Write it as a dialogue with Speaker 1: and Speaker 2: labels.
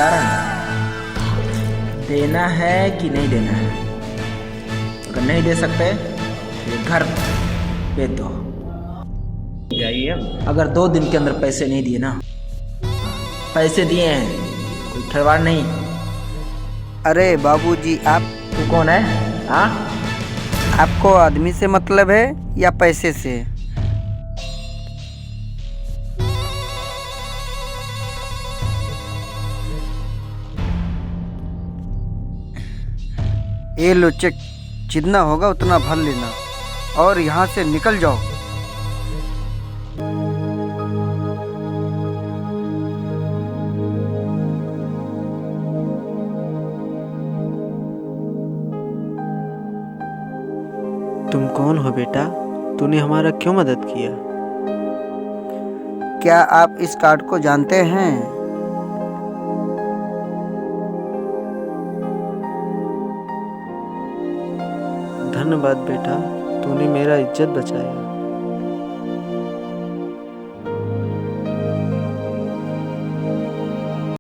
Speaker 1: बता रहा है देना है कि नहीं देना है। अगर नहीं दे सकते तो ये घर बेच दो।
Speaker 2: जाइए।
Speaker 1: अगर 2 दिन के अंदर पैसे नहीं दिए ना, पैसे दिए हैं कोई खिलवाड़ नहीं।
Speaker 3: अरे बाबूजी,
Speaker 1: तू कौन है? हाँ,
Speaker 3: आपको आदमी से मतलब है या पैसे से? ये लो चेक, जितना होगा उतना भर लेना और यहाँ से निकल जाओ।
Speaker 4: तुम कौन हो बेटा? तूने हमारा क्यों मदद किया?
Speaker 3: क्या आप इस कार्ड को जानते हैं?
Speaker 4: धन्यवाद बेटा, तूने मेरा इज्जत बचाया।